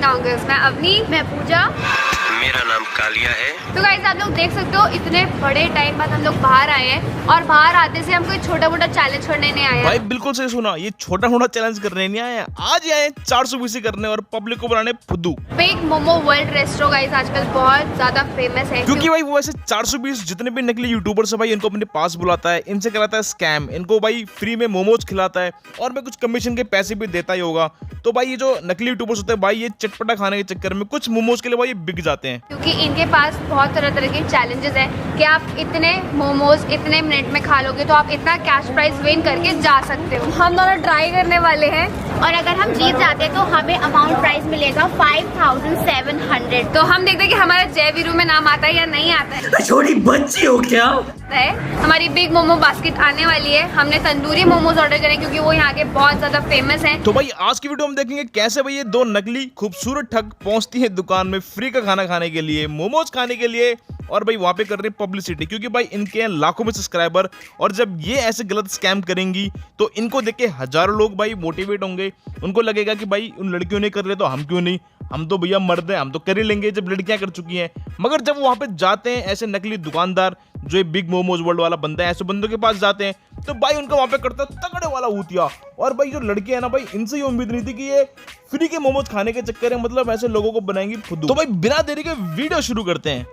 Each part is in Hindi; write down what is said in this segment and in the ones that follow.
Down girls. मैं अवनी, मैं पूजा, मेरा नाम कालिया है। तो गाइस आप लोग देख सकते हो इतने बड़े टाइम बाद हम लोग बाहर आए हैं और बाहर आते से हम कोई छोटा मोटा चैलेंज करने नहीं आए हैं। भाई बिल्कुल सही सुना, ये छोटा मोटा चैलेंज करने नहीं आए हैं, आज आए 420 करने और पब्लिक को बनाने फुद्दू। Big momo world restaurant guys आजकल बहुत ज्यादा फेमस है क्योंकि भाई वो ऐसे 420 जितने भी नकली यूट्यूबर्स है भाई इनको अपने पास बुलाता है, इनसे कराता है स्कैम, इनको भाई फ्री में मोमोज खिलाता है और मैं कुछ कमीशन के पैसे भी देता ही होगा। तो भाई ये जो नकली यूट्यूबर्स होते हैं भाई ये चटपटा खाने के चक्कर में कुछ मोमोज के लिए भाई बिक जाते हैं, क्योंकि इनके पास बहुत तरह तरह के चैलेंजेस हैं कि आप इतने मोमोज इतने मिनट में खा लोगे तो आप इतना कैश प्राइस विन करके जा सकते हो। हम दोनों ट्राई करने वाले हैं और अगर हम जीत जाते हैं तो हमें अमाउंट प्राइस मिलेगा 5700। तो हम देखते हैं कि हमारा जय वीरू में नाम आता है या नहीं आता है। छोटी बच्ची हो क्या? हमारी बिग मोमो बास्केट आने वाली है। हमने तंदूरी मोमोज ऑर्डर करे क्योंकि वो यहाँ के बहुत ज्यादा फेमस हैं। तो भाई आज की वीडियो हम देखेंगे कैसे भाई ये दो नकली खूबसूरत ठग पहुंचती है दुकान में फ्री का खाना खाने के लिए, मोमोज खाने के लिए और भाई वहाँ पे कर रहे हैं पब्लिसिटी, क्योंकि भाई इनके हैं लाखों में सब्सक्राइबर और जब ये ऐसे गलत स्कैम करेंगी तो इनको देख के हजारों लोग भाई मोटिवेट होंगे। उनको लगेगा कि भाई उन लड़कियों ने कर रहे तो हम क्यों नहीं, हम तो भैया मर्द हैं, हम तो कर ही लेंगे जब लड़कियां कर चुकी हैं। मगर जब वहाँ पे जाते हैं ऐसे नकली दुकानदार जो ये बिग मोमोज वर्ल्ड वाला बंदा है, ऐसे बंदों के पास जाते हैं तो भाई उनका वहाँ पे करता तगड़े वाला ऊतिया। और भाई जो लड़कियां है ना भाई इनसे ये उम्मीद नहीं थी कि ये फ्री के मोमोज खाने के चक्कर में मतलब ऐसे लोगों को बनाएंगी खुद। तो भाई बिना देरी के वीडियो शुरू करते हैं।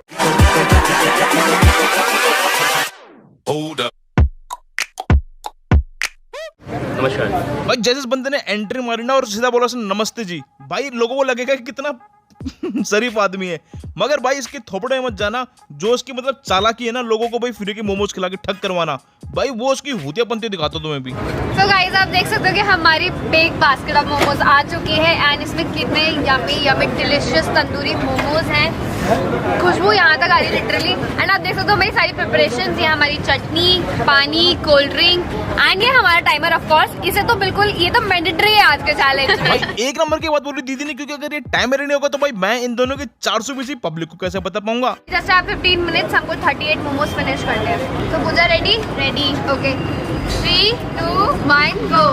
नमस्कार भाई जैसे इस बंदे ने एंट्री मारी ना और सीधा बोला नमस्ते जी, भाई लोगों को लगेगा कि कितना शरीफ आदमी है, मगर भाई इसके थोपड़े मत जाना। जो इसकी मतलब चालाकी है ना लोगों को भाई फ्री के मोमोज खिला के ठग करवाना, भाई वो उसकी हुतियापंती दिखाता हूं तुम्हें भी। तो गाइस आप देख सकते हो कि हमारी बिग बास्केट ऑफ मोमोज आ चुकी है एंड इसमें कितने yummy yummy delicious tandoori momos हैं। खुशबू यहाँ तक आ रही लिटरली। एंड आप देख सकते हो हमारी सारी प्रिपरेशंस, ये हमारी चटनी, पानी, कोल्ड ड्रिंक एंड ये हमारा टाइमर ऑफ कोर्स। इसे तो बिल्कुल ये तो मैंडेटरी है आज के चैलेंज में। भाई एक नंबर की बात बोली दीदी ने, क्योंकि अगर ये टाइमर नहीं होगा तो भाई मैं इन दोनों के 420 पब्लिक को कैसे बता पाऊंगा। जैसे आप 15 मिनट्स हमको 38 मोमोज फिनिश करते हैं। तो पूजा रेडी? रेडी। ओके 3 2 1 गो।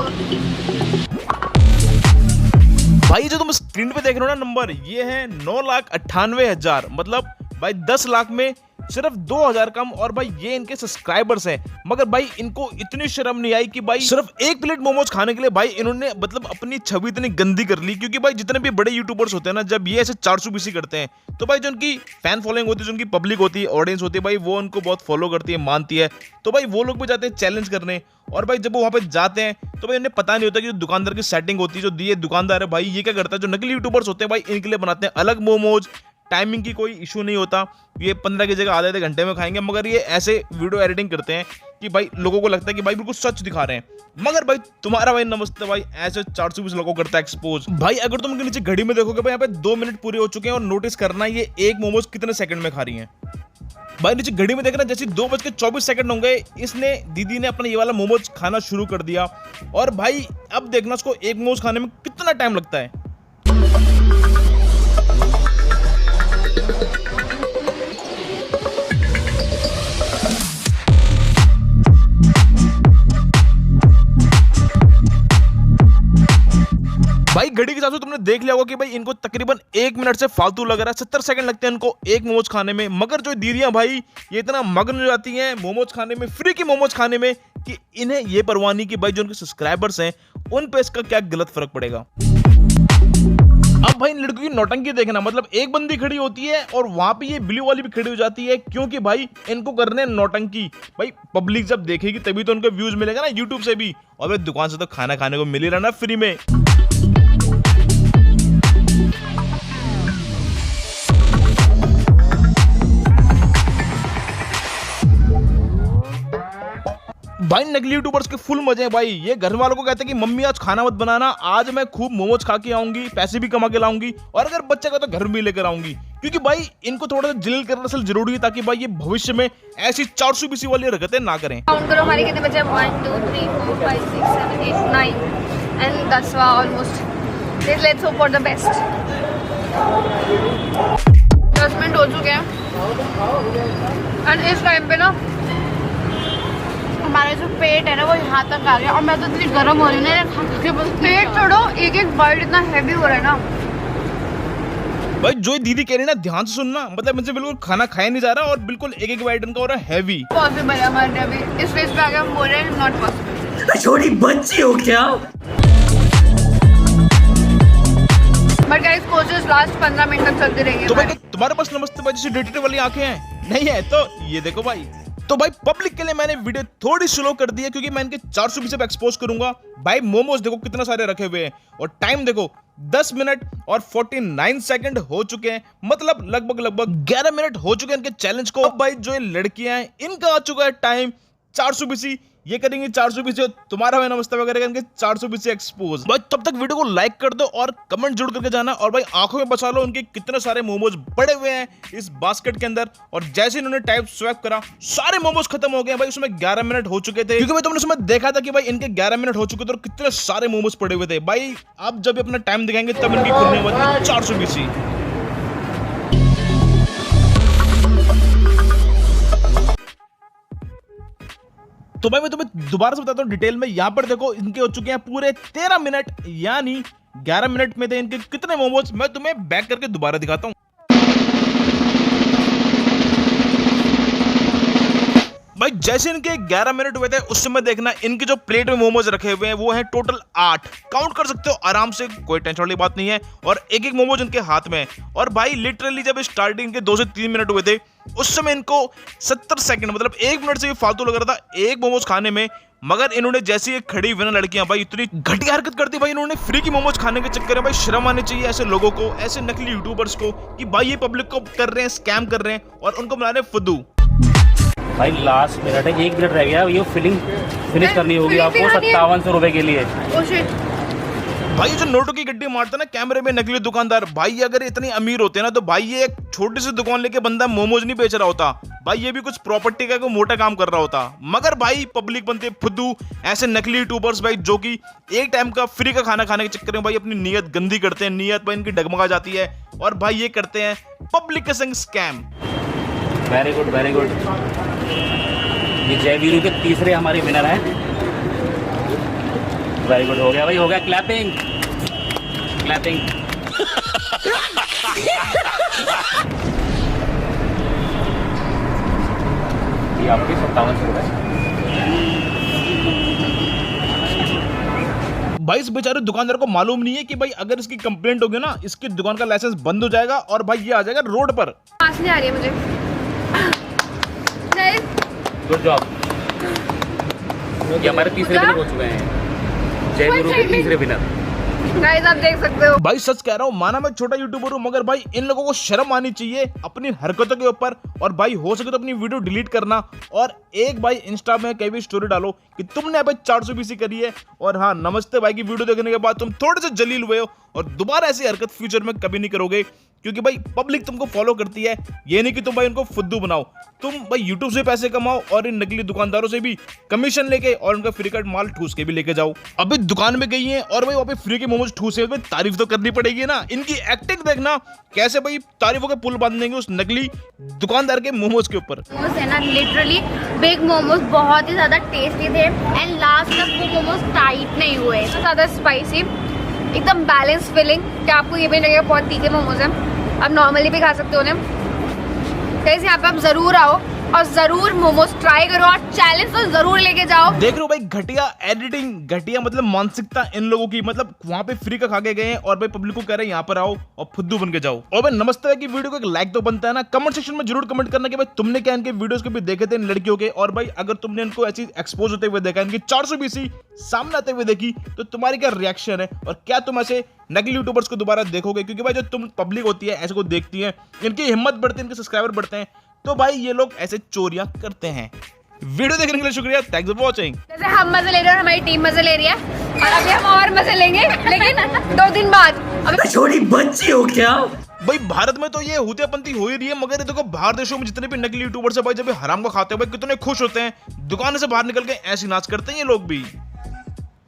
भाई जो तुम स्क्रीन पे देख रहे हो ना नंबर, ये है 9,98,000, मतलब भाई 10 लाख में सिर्फ 2,000 कम। और भाई ये इनके सब्सक्राइबर्स हैं, मगर भाई इनको इतनी शर्म नहीं आई कि भाई सिर्फ एक प्लेट मोमोज खाने के लिए भाई इन्होंने मतलब अपनी छवि इतनी गंदी कर ली। क्योंकि भाई जितने भी बड़े यूट्यूबर्स होते हैं ना, जब ये ऐसे 420 करते हैं तो भाई जो उनकी फैन फॉलोइंग होती है, जो उनकी पब्लिक होती है, ऑडियंस होती है, भाई वो उनको बहुत फॉलो करती है, मानती है। तो भाई वो लोग भी जाते हैं चैलेंज करने और भाई जब वो वहाँ पे जाते हैं तो भाई उन्हें पता नहीं होता कि जो दुकानदार की सेटिंग होती है, जो ये दुकानदार है भाई ये क्या करता है, जो नकली यूट्यूबर्स होते हैं भाई इनके लिए बनाते हैं अलग मोमोज। टाइमिंग की कोई इशू नहीं होता, ये 15 की जगह आधे घंटे में खाएंगे, मगर ये ऐसे वीडियो एडिटिंग करते हैं कि भाई लोगों को लगता है कि भाई बिल्कुल सच दिखा रहे हैं। मगर भाई तुम्हारा भाई नमस्ते भाई ऐसे 420 लोगों को करता है एक्सपोज। भाई अगर तुम इनके नीचे घड़ी में देखोगे भाई यहाँ पे 2 मिनट पूरे हो चुके हैं और नोटिस करना ये एक मोमोज कितने सेकंड में खा रही हैं। भाई नीचे घड़ी में देखना जैसे 2:24 होंगे, इसने दीदी ने अपना ये वाला मोमोज खाना शुरू कर दिया। और भाई अब देखना उसको एक मोमोज खाने में कितना टाइम लगता है। भाई घड़ी के हिसाब से तुमने देख लिया होगा कि भाई इनको तकरीबन 1 मिनट से फालतू लग रहा है, 70 सेकंड लगते हैं इनको एक मोमोज खाने में। मगर जो दीदियां भाई ये इतना मग्न हो जाती हैं मोमोज खाने में, फ्री की मोमोज खाने में, कि इन्हें ये परवाह नहीं कि भाई जो उनके सब्सक्राइबर्स हैं उन पे इसका क्या गलत फर्क पड़ेगा। अब भाई इन लड़कियों की नौटंकी देखना, मतलब एक बंदी खड़ी होती है और वहां पे ये ब्लू वाली भी खड़ी हो जाती है, क्योंकि भाई इनको करने नौटंकी। भाई पब्लिक जब देखेगी तभी तो उनको व्यूज मिलेगा ना यूट्यूब से भी, और भाई दुकान से तो खाना खाने को मिल ही रहा ना फ्री में। भाई नकली यूट्यूबर्स के फुल मजे हैं भाई। ये घर वालों को कहते हैं कि मम्मी आज खाना मत बनाना, आज मैं खूब मोमोज खा के आऊंगी, पैसे भी कमा के लाऊंगी, और अगर बच्चे का तो घर भी लेकर आऊंगी। क्योंकि भाई इनको थोड़ा सा जिल करना असल जरूरी है, ताकि भाई ये भविष्य में ऐसी 420 वाली हरकतें ना करें। काउंट करो हमारे कितने बचे? 1 2 3 4 5 6 7 8 9 एंड 10वां almost. Let's hope for the best. 10 minute हो चुके हैं एंड इस टाइम पे ना हमारा जो पेट है ना वो यहाँ तक आ गया, और मैं तो इतनी गर्म हो रही हूँ ना खा के, बस पेट छोड़ो, एक एक बाइट इतना हैवी हो रहा है ना। भाई जो ये दीदी कह रही है ना, ध्यान से सुनना, मतलब मुझसे बिल्कुल खाना खाया नहीं जा रहा और बिल्कुल एक एक बाइट इनका हो रहा है हैवी। पॉसिबल है हमारे अभी इस फेस पे आ गया, हम बोल रहे हैं नॉट पॉसिबल। छोटी बच्ची हो क्या? बट गाइस कोशिश लास्ट 15 मिनट तक चलती रहेगी। तो भाई तुम्हारे पास नमस्ते भाई जैसे डिटेक्टिव वाली आंखें हैं? नहीं है तो ये देखो भाई। तो भाई पब्लिक के लिए मैंने वीडियो थोड़ी स्लो कर दी है क्योंकि मैं इनके 420 पे एक्सपोज करूंगा। भाई मोमोज देखो कितना सारे रखे हुए हैं और टाइम देखो 10 मिनट और 49 सेकंड हो चुके हैं, मतलब लगभग 11 मिनट हो चुके हैं इनके चैलेंज को। अब भाई जो ये लड़कियां हैं इनका आ चुका है टाइम 420, ये करेंगे 420, तुम्हारा भाई नमस्ते वगैरह करेंगे 420 एक्सपोज। भाई तब तक वीडियो को लाइक कर दो और कमेंट जरूर करके जाना और भाई आंखों में बचा लो उनके कितने सारे मोमोज पड़े हुए हैं इस बास्केट के अंदर। और जैसे इन्होंने टाइप स्वैप करा सारे मोमोज खत्म हो गए भाई, उसमें 11 मिनट हो चुके थे क्योंकि भाई तुमने उसमें देखा था कि भाई इनके 11 मिनट हो चुके थे और कितने सारे मोमोज पड़े हुए थे। भाई आप जब अपना टाइम दिखाएंगे तब इनकी खुलने वाली 420। तो भाई मैं तुम्हें दोबारा से बताता हूँ डिटेल में। यहाँ पर देखो इनके हो चुके हैं पूरे 13 मिनट, यानी 11 मिनट में थे इनके कितने मोमोज, मैं तुम्हें बैक करके दोबारा दिखाता हूँ। भाई जैसे इनके 11 मिनट हुए थे उस समय देखना इनके जो प्लेट में मोमोज रखे हुए हैं वो हैं टोटल 8, काउंट कर सकते हो आराम से, कोई टेंशन वाली बात नहीं है। और एक एक मोमोज इनके हाथ में है। और भाई लिटरली जब स्टार्टिंग के 2 से 3 मिनट हुए थे उस समय इनको 70 सेकंड मतलब 1 मिनट से भी फालतू लग रहा था एक मोमोज खाने में। मगर इन्होंने जैसे ये खड़ी हुई ना लड़कियां, भाई इतनी घटिया हरकत कर दी भाई इन्होंने फ्री की मोमोज खाने के चक्कर में। भाई शर्म आनी चाहिए ऐसे लोगों को, ऐसे नकली यूट्यूबर्स को कि भाई ये पब्लिक को कर रहे हैं, स्कैम कर रहे हैं और उनको बना रहे हैं फुद्दू। भाई लास्ट मिनट है, 1 मिनट रह गया, ये फिनिश करनी होगी आपको 5700 रुपए के लिए। Oh shit. भाई जो नोटों की गड्डी मारता है ना कैमरे में नकली दुकानदार, भाई अगर इतनी अमीर होते ना तो भाई ये एक छोटी सी दुकान लेके बंदा मोमोज नहीं बेच रहा होता, भाई ये भी कुछ प्रॉपर्टी का कोई मोटा काम कर रहा होता। मगर भाई पब्लिक बनते फुद्दू ऐसे नकली यूट्यूबर्स भाई जो कि एक टाइम का फ्री का खाना खाने के चक्कर में भाई अपनी नीयत गंदी करते हैं, नीयत भाई इनकी डगमगा जाती है और भाई ये करते हैं पब्लिक के संग scam. Very good very good. ये जय वीरू के तीसरे हमारे विनर हैं। वेरी गुड, हो गया भाई, हो गया। Clapping clapping. ये आपके 5700 रुपए। भाई इस बेचारे दुकानदार को मालूम नहीं है कि भाई अगर इसकी कंप्लेंट होगी ना इसकी दुकान का लाइसेंस बंद हो जाएगा और भाई ये आ जाएगा रोड पर। सांस नहीं आ रही है मुझे। Good job. ये हमारे तीसरे विनर हो चुके हैं, जय वीरू के तीसरे विनर। गाइस आप देख सकते हो। भाई सच कह रहा हूँ, माना मैं छोटा यूट्यूबर हूँ मगर भाई इन लोगों को शर्म आनी चाहिए अपनी हरकतों के ऊपर। और भाई हो सके तो अपनी वीडियो डिलीट करना और एक भाई इंस्टा में कहीं भी स्टोरी डालो कि तुमने भाई 420 करी है और हाँ नमस्ते भाई की वीडियो देखने के बाद तुम थोड़े से जलील हुए हो और दोबारा ऐसी हरकत फ्यूचर में कभी नहीं करोगे क्योंकि भाई पब्लिक तुमको फॉलो करती है। ये नहीं कि तुम भाई उनको फुद्दू बनाओ, तुम भाई यूट्यूब से पैसे कमाओ और इन नकली दुकानदारों से भी कमीशन लेके और उनका फ्री का माल ठूस के भी लेके जाओ। अभी दुकान में गई है और भाई वहाँ पे फ्री के मोमोज ठूसे हुए, तारीफ तो करनी पड़ेगी ना। इनकी एक्टिंग देखना कैसे भाई तारीफों के पुल बांध देंगे उस नकली दुकानदार के मोमोज के ऊपर। मोमोज है ना, लिटरली बिग मोमोज बहुत ही ज्यादा टेस्टी थे एंड लास्ट तक वो मोमोज टाइट नहीं हुए। तो ज़्यादा स्पाइसी, एकदम बैलेंस फीलिंग कि आपको ये भी लगेगा बहुत तीखे मोमोज हैं। आप नॉर्मली भी खा सकते हो उन्हें। कैसे यहाँ पे आप जरूर आओ और जरूर मोमोज ट्राई करो और चैलेंज तो जरूर लेके जाओ। देख रहे हो भाई घटिया एडिटिंग, घटिया मतलब मानसिकता इन लोगों की, मतलब वहां पे फ्री का खा के गए हैं और भाई पब्लिक को कह रहे हैं यहाँ पर आओ और फुद्दू बन के जाओ। और भाई नमस्ते की वीडियो को एक लाइक तो बनता है ना, कमेंट सेक्शन में जरूर कमेंट करना कि भाई तुमने क्या इनके वीडियोस को भी देखे थे इन लड़कियों के। और भाई अगर तुमने इनको ऐसी एक्सपोज होते हुए देखा, इनकी 420 सामने आते हुए देखी तो तुम्हारी क्या रिएक्शन है और क्या तुम ऐसे नकली यूट्यूबर्स को दोबारा देखोगे? क्योंकि भाई जो तुम पब्लिक होती है ऐसे को देखती है, इनकी हिम्मत बढ़ती है, इनके सब्सक्राइबर बढ़ते हैं, तो भाई ये लोग ऐसे चोरियां करते हैं। वीडियो देखने के लिए शुक्रिया, थैंक्स फॉर वॉचिंग। जैसे हम मजे ले रहे हैं और हमारी टीम मजे ले रही है और अभी हम और मजे लेंगे लेकिन 2 दिन बाद। अभी छोटी बच्ची हो क्या? भाई भारत में तो ये हुतेपंती हो ही रही है, मगर ये देखो बाहर देशों में जितने भी नकली यूट्यूबर्स है भाई जब हराम को खाते हैं भाई कितने खुश होते हैं, दुकान से बाहर निकल के ऐसी नाच करते हैं ये लोग भी।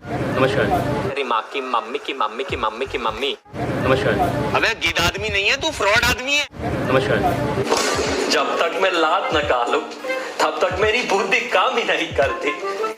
नमस्कार। तेरी माँ की मम्मी की मम्मी की मम्मी की मम्मी। नमस्कार। अबे गिद्ध आदमी नहीं है तू, फ्रॉड आदमी है। नमस्कार। जब तक मैं लात न कालूं तब तक मेरी बुद्धि काम ही नहीं करती।